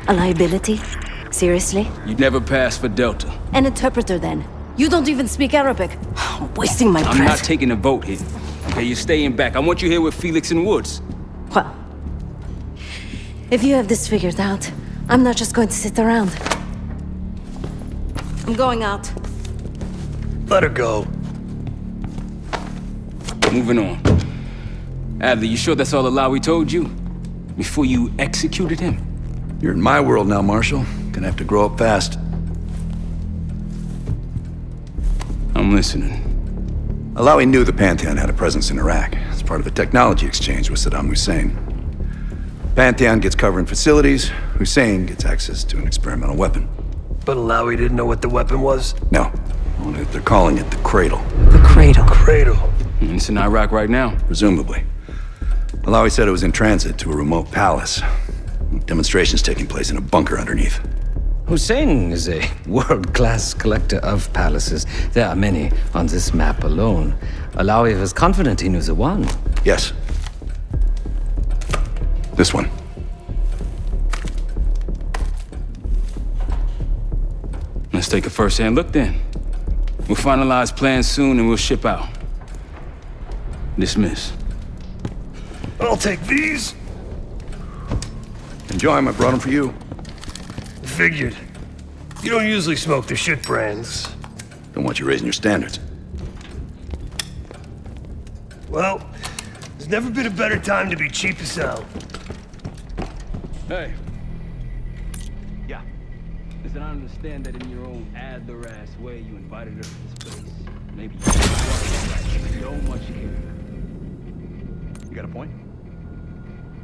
A liability? Seriously? You'd never pass for Delta. An interpreter, then. You don't even speak Arabic. I'm wasting my breath. I'm not taking a vote here. Okay, you're staying back. I want you here with Felix and Woods. Well, if you have this figured out, I'm not just going to sit around. I'm going out. Let her go. Moving on. Adler, you sure that's all Alawi told you? Before you executed him? You're in my world now, Marshal. Gonna have to grow up fast. I'm listening. Alawi knew the Pantheon had a presence in Iraq. It's part of a technology exchange with Saddam Hussein. Pantheon gets cover in facilities. Hussein gets access to an experimental weapon. But Alawi didn't know what the weapon was? No. Only that they're calling it the Cradle. The Cradle. Cradle. It's in Iraq right now. Presumably. Alawi said it was in transit to a remote palace. Demonstrations taking place in a bunker underneath. Hussein is a world-class collector of palaces. There are many on this map alone. Alawi was confident he knew the one. Yes. This one. Let's take a first-hand look then. We'll finalize plans soon and we'll ship out. Dismiss. I'll take these. Enjoy them. I brought them for you. Figured. You don't usually smoke the shit brands. Don't want you raising your standards. Well, there's never been a better time to be cheap as hell. Hey. Yeah. Listen, I understand that in your own Adler-ass way you invited her to this place. Maybe you don't much care. You got a point?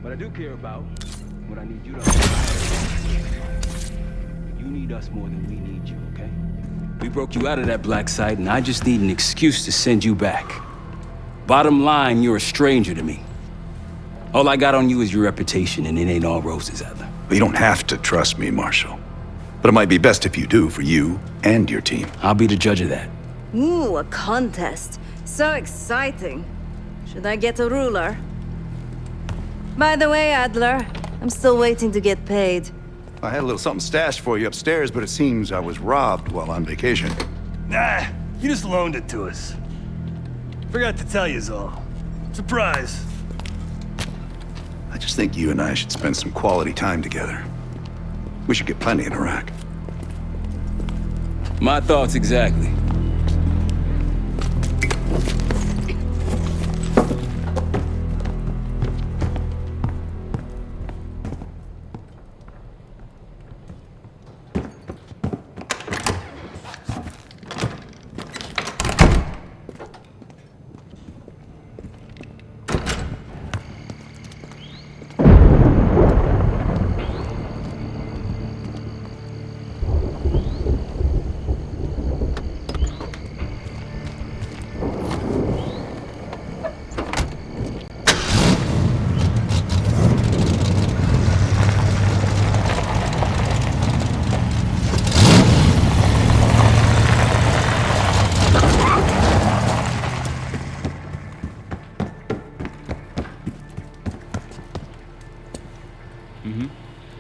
But I do care about what I need you to understand. You need us more than we need you, okay? We broke you out of that black site, and I just need an excuse to send you back. Bottom line, you're a stranger to me. All I got on you is your reputation, and it ain't all roses, Adler. But you don't have to trust me, Marshal. But it might be best if you do, for you and your team. I'll be the judge of that. Ooh, a contest. So exciting. Should I get a ruler? By the way, Adler, I'm still waiting to get paid. I had a little something stashed for you upstairs, but it seems I was robbed while on vacation. Nah, you just loaned it to us. Forgot to tell yous all. Surprise. I just think you and I should spend some quality time together. We should get plenty in Iraq. My thoughts exactly.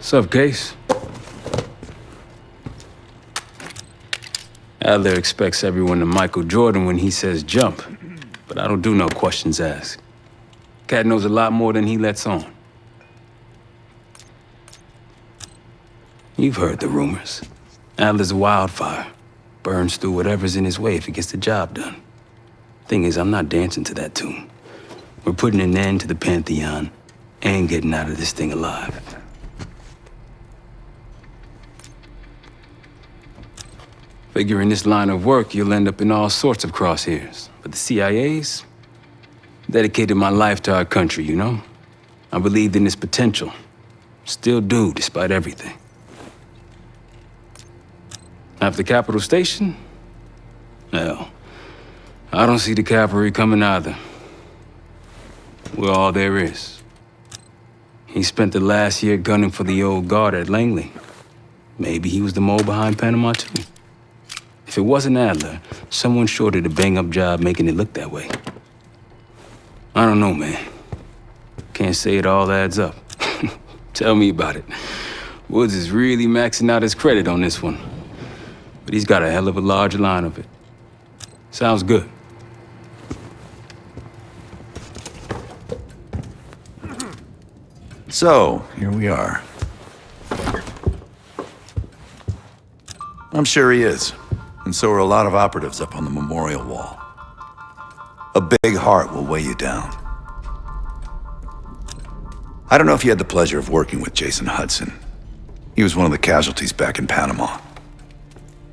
Sup, Case? Adler expects everyone to Michael Jordan when he says jump, but I don't do no questions asked. Cat knows a lot more than he lets on. You've heard the rumors. Adler's a wildfire. Burns through whatever's in his way if he gets the job done. Thing is, I'm not dancing to that tune. We're putting an end to the Pantheon and getting out of this thing alive. Figure in this line of work, you'll end up in all sorts of crosshairs. But the CIA's dedicated my life to our country, you know? I believed in its potential. Still do, despite everything. After Capital Station? Well, I don't see the cavalry coming either. We're all there is. He spent the last year gunning for the old guard at Langley. Maybe he was the mole behind Panama, too. If it wasn't Adler, someone sure did a bang-up job making it look that way. I don't know, man. Can't say it all adds up. Tell me about it. Woods is really maxing out his credit on this one. But he's got a hell of a large line of it. Sounds good. So, here we are. I'm sure he is. And so are a lot of operatives up on the memorial wall. A big heart will weigh you down. I don't know if you had the pleasure of working with Jason Hudson. He was one of the casualties back in Panama.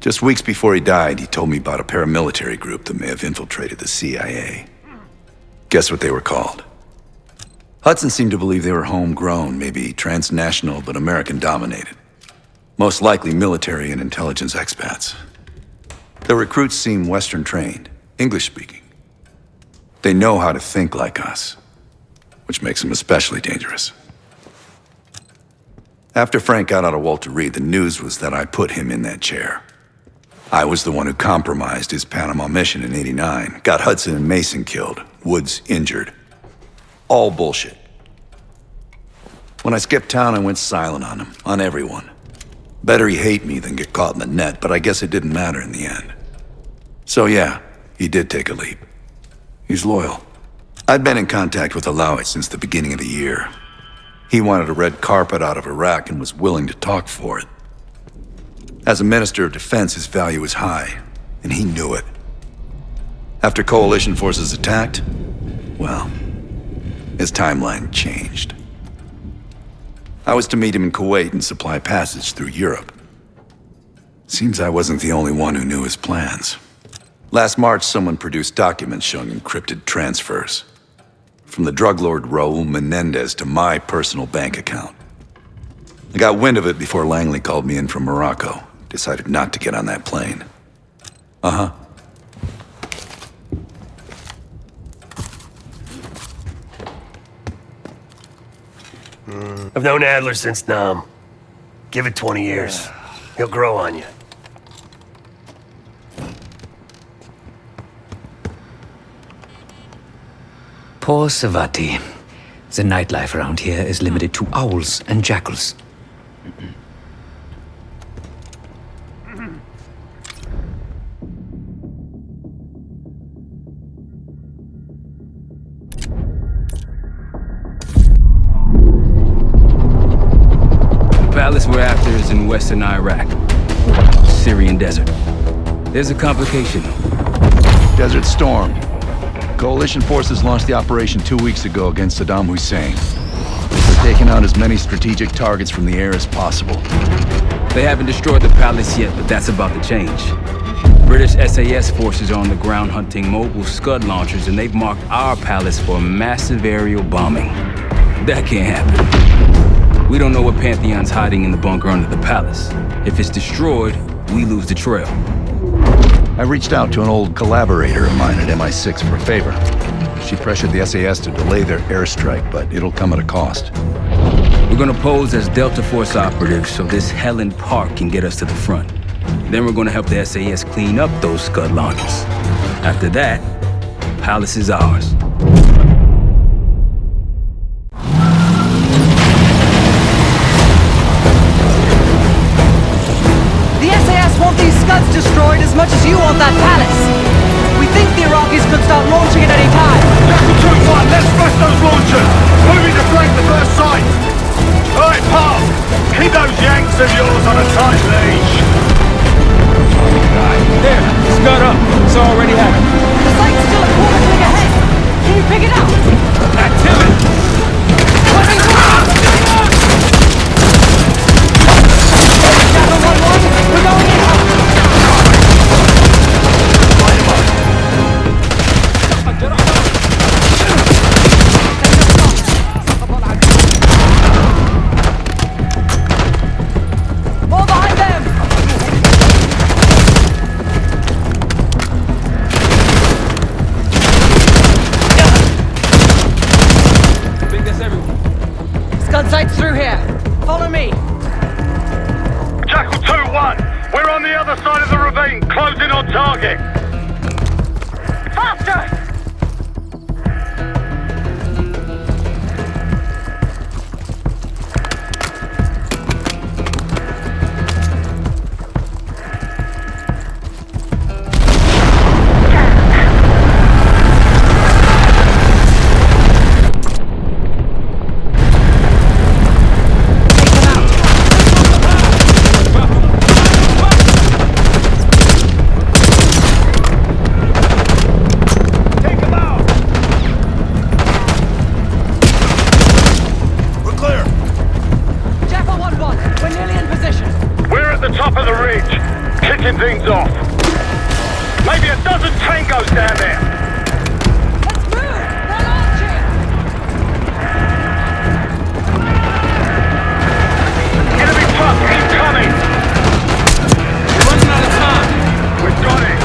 Just weeks before he died, he told me about a paramilitary group that may have infiltrated the CIA. Guess what they were called? Hudson seemed to believe they were homegrown, maybe transnational, but American-dominated. Most likely military and intelligence expats. The recruits seem Western-trained, English-speaking. They know how to think like us, which makes them especially dangerous. After Frank got out of Walter Reed, the news was that I put him in that chair. I was the one who compromised his Panama mission in '89, got Hudson and Mason killed, Woods injured. All bullshit. When I skipped town, I went silent on him, on everyone. Better he hate me than get caught in the net, but I guess it didn't matter in the end. So yeah, he did take a leap. He's loyal. I'd been in contact with Alawi since the beginning of the year. He wanted a red carpet out of Iraq and was willing to talk for it. As a Minister of Defense, his value is high, and he knew it. After coalition forces attacked, well, his timeline changed. I was to meet him in Kuwait and supply passage through Europe. Seems I wasn't the only one who knew his plans. Last March, someone produced documents showing encrypted transfers. From the drug lord Raul Menendez to my personal bank account. I got wind of it before Langley called me in from Morocco. Decided not to get on that plane. Uh-huh. I've known Adler since Nam. Give it 20 years. He'll grow on you. Poor Savati. The nightlife around here is limited to owls and jackals. The palace we're after is in western Iraq. Syrian desert. There's a complication though. Desert Storm. Coalition forces launched the operation 2 weeks ago against Saddam Hussein. They're taking out as many strategic targets from the air as possible. They haven't destroyed the palace yet, but that's about to change. British SAS forces are on the ground hunting mobile Scud launchers, and they've marked our palace for massive aerial bombing. That can't happen. We don't know what Pantheon's hiding in the bunker under the palace. If it's destroyed, we lose the trail. I reached out to an old collaborator of mine at MI6 for a favor. She pressured the SAS to delay their airstrike, but it'll come at a cost. We're gonna pose as Delta Force operatives so this Helen Park can get us to the front. Then we're gonna help the SAS clean up those Scud launchers. After that, palace is ours. The SAS want these Scuds destroyed as much as you want that palace. We think the Iraqis could start launching at any time. Jackal 2-1, let's smash those launchers! Moving to flank the first sight! Alright, Park! Keep those Yanks of yours on a tight leash! There, Scud up. It's already happening. The site's still a quarter click ahead. Can you pick it up? Activity! Jackal 1-1, we're going in hot. More behind them! I think that's everyone. Scud sights through here. Follow me. Jackal 2-1, we're on the other side of the ravine, closing on target! Faster! finishing things off. Maybe a dozen tangos down there. Let's move! They're launching! Enemy truck incoming! We're running out of time. We've got it!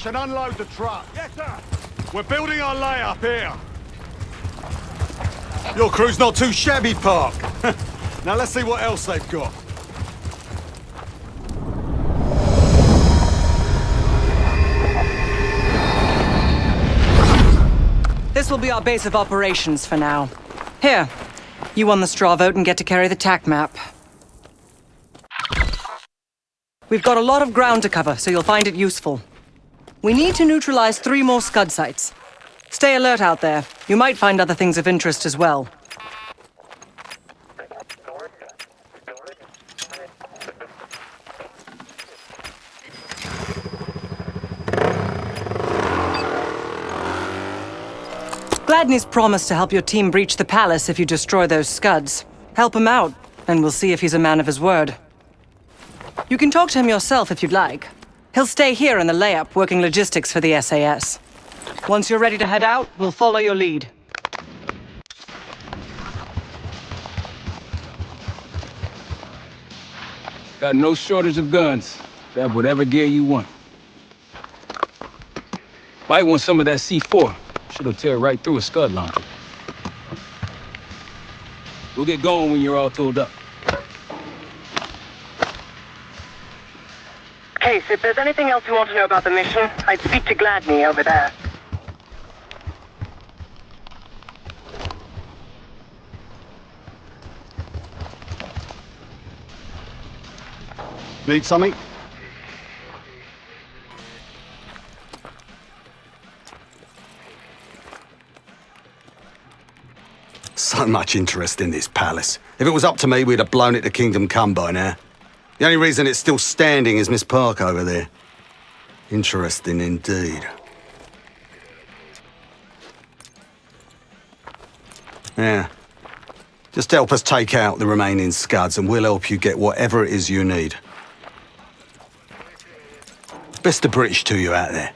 And unload the truck. Yes, sir. We're building our layup here. Your crew's not too shabby, Park. Now let's see what else they've got. This will be our base of operations for now. Here, you won the straw vote and get to carry the TAC map. We've got a lot of ground to cover, so you'll find it useful. We need to neutralize 3 more Scud sites. Stay alert out there. You might find other things of interest as well. Gladney's promised to help your team breach the palace if you destroy those Scuds. Help him out, and we'll see if he's a man of his word. You can talk to him yourself if you'd like. He'll stay here in the layup, working logistics for the SAS. Once you're ready to head out, we'll follow your lead. Got no shortage of guns. Grab whatever gear you want. Might want some of that C4. Shit'll tear right through a Scud launcher. We'll get going when you're all tooled up. Case, if there's anything else you want to know about the mission, I'd speak to Gladney over there. Need something? So much interest in this palace. If it was up to me, we'd have blown it to Kingdom Come by now. The only reason it's still standing is Miss Park over there. Interesting indeed. Yeah. Just help us take out the remaining Scuds and we'll help you get whatever it is you need. Best of British to you out there.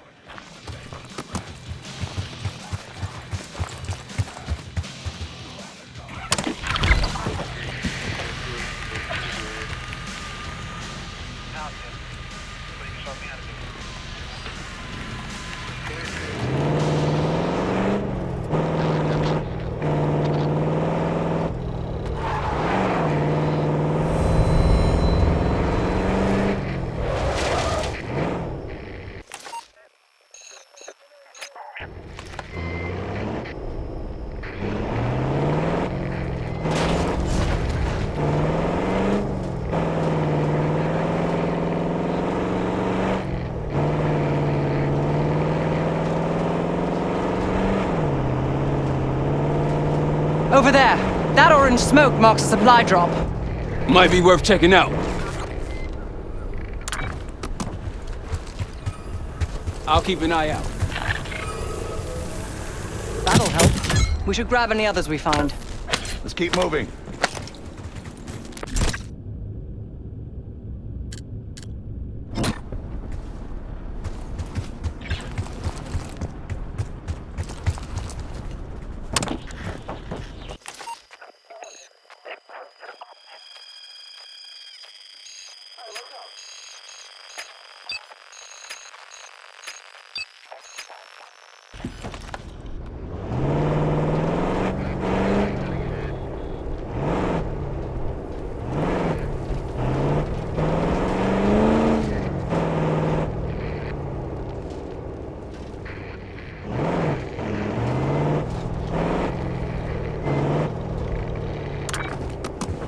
Over there. That orange smoke marks a supply drop. Might be worth checking out. I'll keep an eye out. That'll help. We should grab any others we find. Let's keep moving.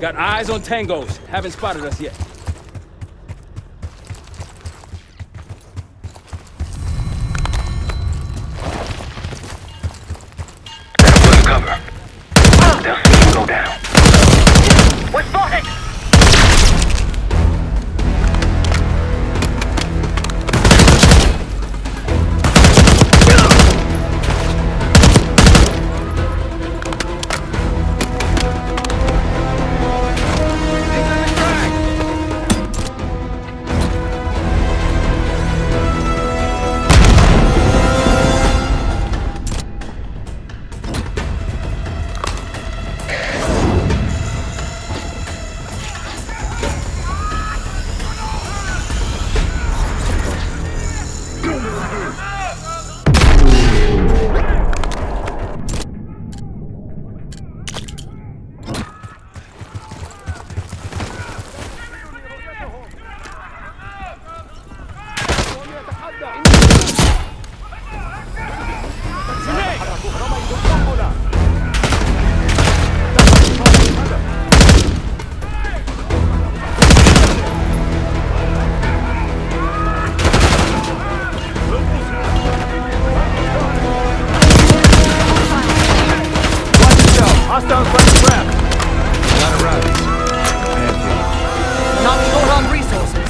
Got eyes on tangos. Haven't spotted us yet. Cover. They'll see you go down. We're spotted! Hostiles right to grab. Not around. Not short on resources.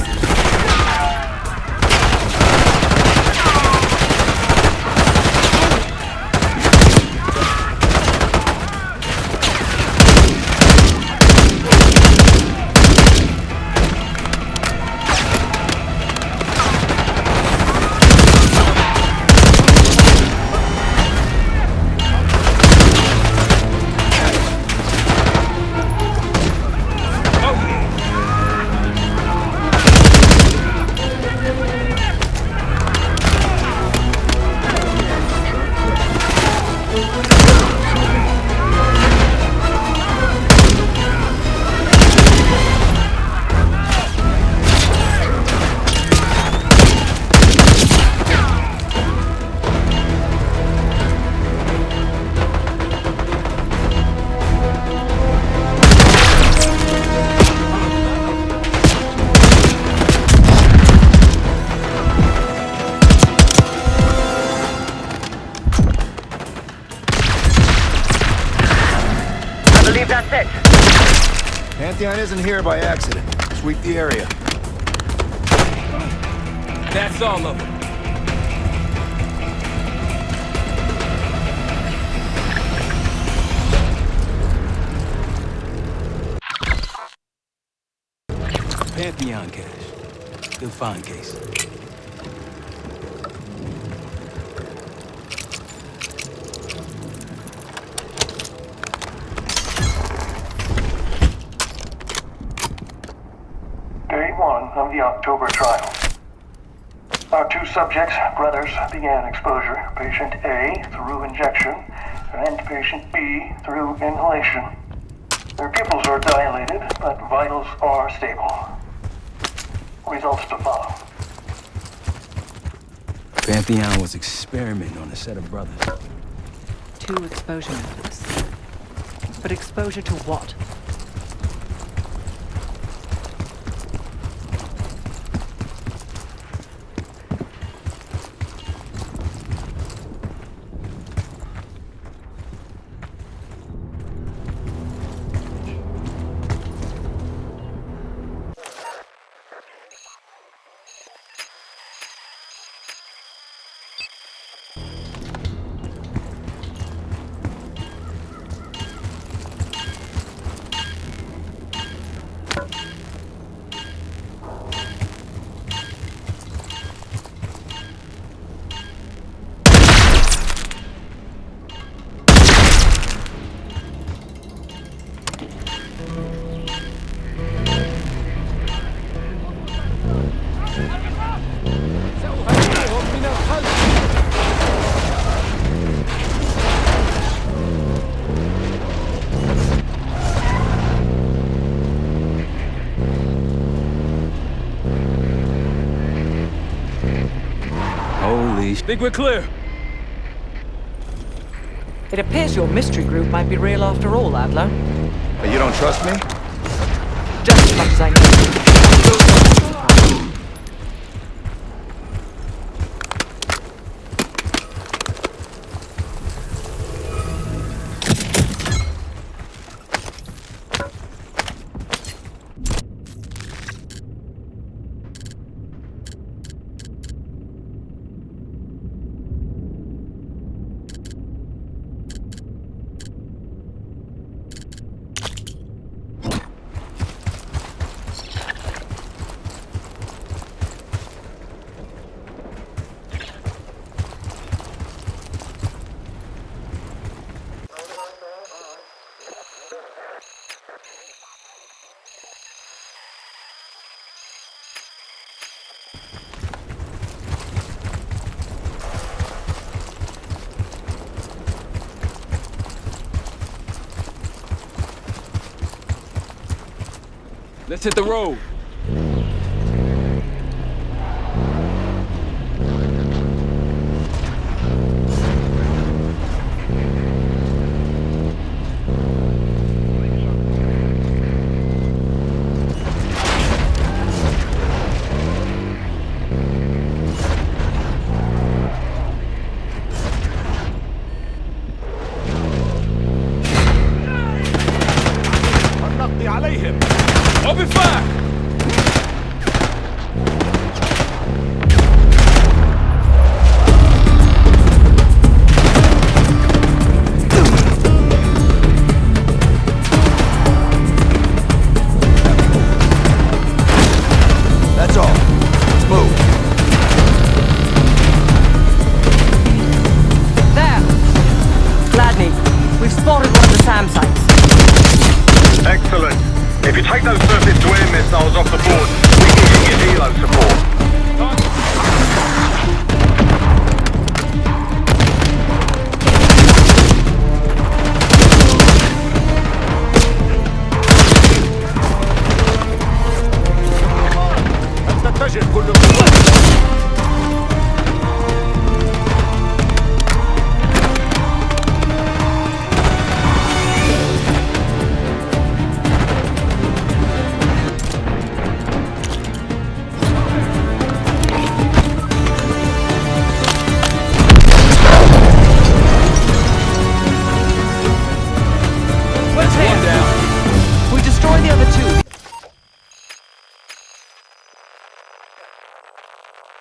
That's it. Pantheon isn't here by accident. Sweep the area. That's all of them. Pantheon cache. Good find, Case. Day 1 of the October trial. Our two subjects, brothers, began exposure. Patient A through injection, and patient B through inhalation. Their pupils are dilated, but vitals are stable. Results to follow. Pantheon was experimenting on a set of brothers. 2 exposure methods. But exposure to what? Think we're clear. It appears your mystery group might be real after all, Adler. Hey, you don't trust me? Just as much as I need. Let's hit the road. Open fire! That's all. Let's move. There! Gladney, we've spotted one of the SAM sites. Excellent. If you take those surface-to-air missiles off the